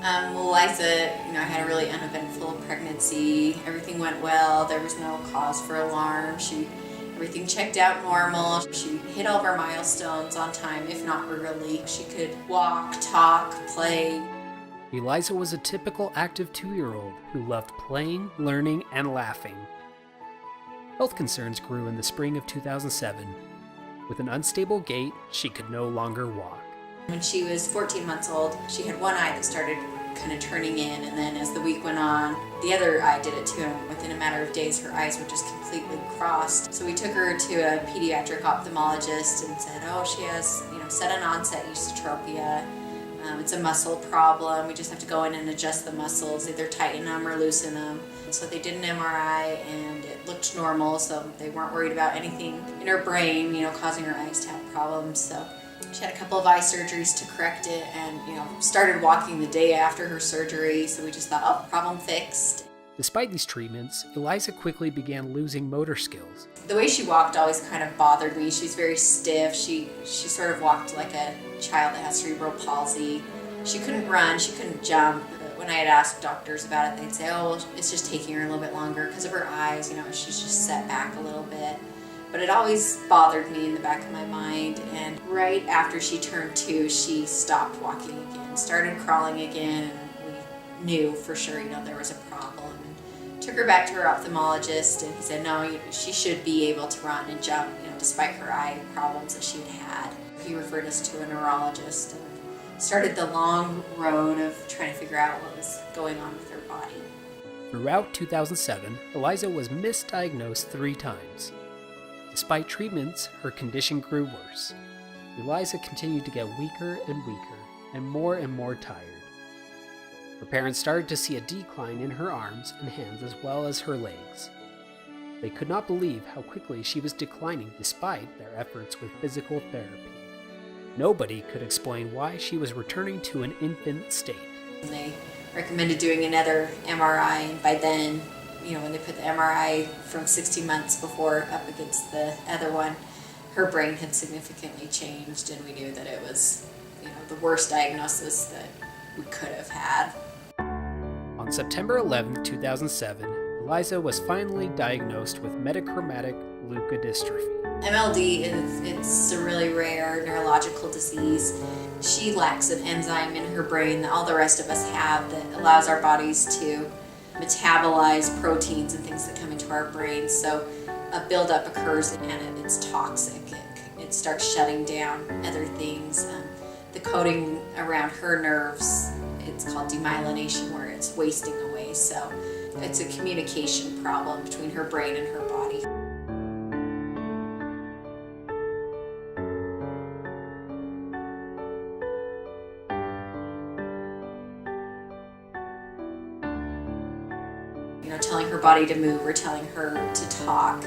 Eliza, I had a really uneventful pregnancy. Everything went well. There was no cause for alarm. Everything checked out normal. She hit all of her milestones on time, if not early. She could walk, talk, play. Eliza was a typical active 2-year-old who loved playing, learning, and laughing. Health concerns grew in the spring of 2007. With an unstable gait, she could no longer walk. When she was 14 months old, she had one eye that started kind of turning in, and then as the week went on, the other eye did it too, and within a matter of days her eyes were just completely crossed. So we took her to a pediatric ophthalmologist and said, she has sudden onset eustotropia. It's a muscle problem. We just have to go in and adjust the muscles, either tighten them or loosen them. So they did an MRI and it looked normal, so they weren't worried about anything in her brain, causing her eyes to have problems. So she had a couple of eye surgeries to correct it and, started walking the day after her surgery. So we just thought, problem fixed. Despite these treatments, Eliza quickly began losing motor skills. The way she walked always kind of bothered me. She's very stiff. She sort of walked like a child that has cerebral palsy. She couldn't run, she couldn't jump. When I had asked doctors about it, they'd say, it's just taking her a little bit longer because of her eyes, she's just set back a little bit. But it always bothered me in the back of my mind, and right after she turned 2, she stopped walking again, started crawling again, and we knew for sure, there was a problem. And took her back to her ophthalmologist, and he said, no, she should be able to run and jump, despite her eye problems that she had. He referred us to a neurologist, and started the long road of trying to figure out what was going on with her body. Throughout 2007, Eliza was misdiagnosed 3 times. Despite treatments, her condition grew worse. Eliza continued to get weaker and weaker, and more tired. Her parents started to see a decline in her arms and hands as well as her legs. They could not believe how quickly she was declining despite their efforts with physical therapy. Nobody could explain why she was returning to an infant state. And they recommended doing another MRI, and by then, when they put the MRI from 16 months before up against the other one, her brain had significantly changed, and we knew that it was, the worst diagnosis that we could have had. On September 11, 2007, Eliza was finally diagnosed with metachromatic leukodystrophy. MLD it's a really rare neurological disease. She lacks an enzyme in her brain that all the rest of us have that allows our bodies to metabolize proteins and things that come into our brains. So a buildup occurs and it's toxic. It starts shutting down other things. The coating around her nerves, it's called demyelination, where it's wasting away. So it's a communication problem between her brain and her body. Telling her body to move or telling her to talk,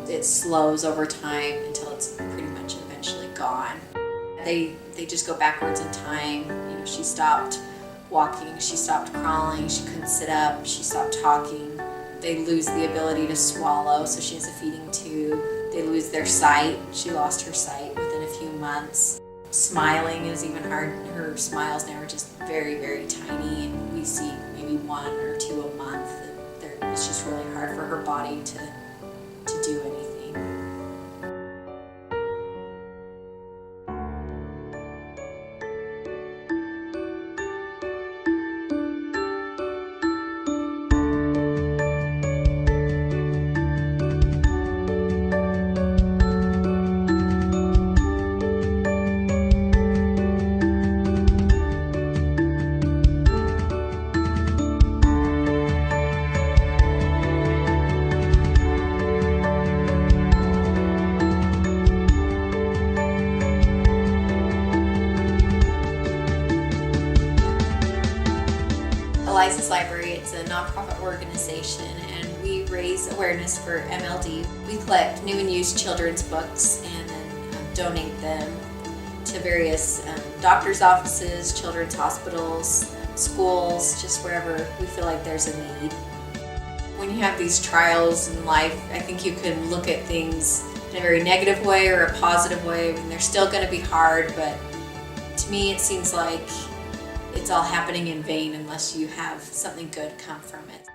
it slows over time until it's pretty much eventually gone. They just go backwards in time. She stopped walking, she stopped crawling, she couldn't sit up, she stopped talking. They lose the ability to swallow, so she has a feeding tube. They lose their sight. She lost her sight within a few months. Smiling is even hard. Her smiles now are just very, very tiny, and we see maybe 1 or 2 a month. It's just really hard for her body to do anything. Eliza's Library, it's a nonprofit organization, and we raise awareness for MLD. We collect new and used children's books and then donate them to various doctor's offices, children's hospitals, schools, just wherever we feel like there's a need. When you have these trials in life, I think you can look at things in a very negative way or a positive way. I mean, they're still going to be hard, but to me it seems like it's all happening in vain unless you have something good come from it.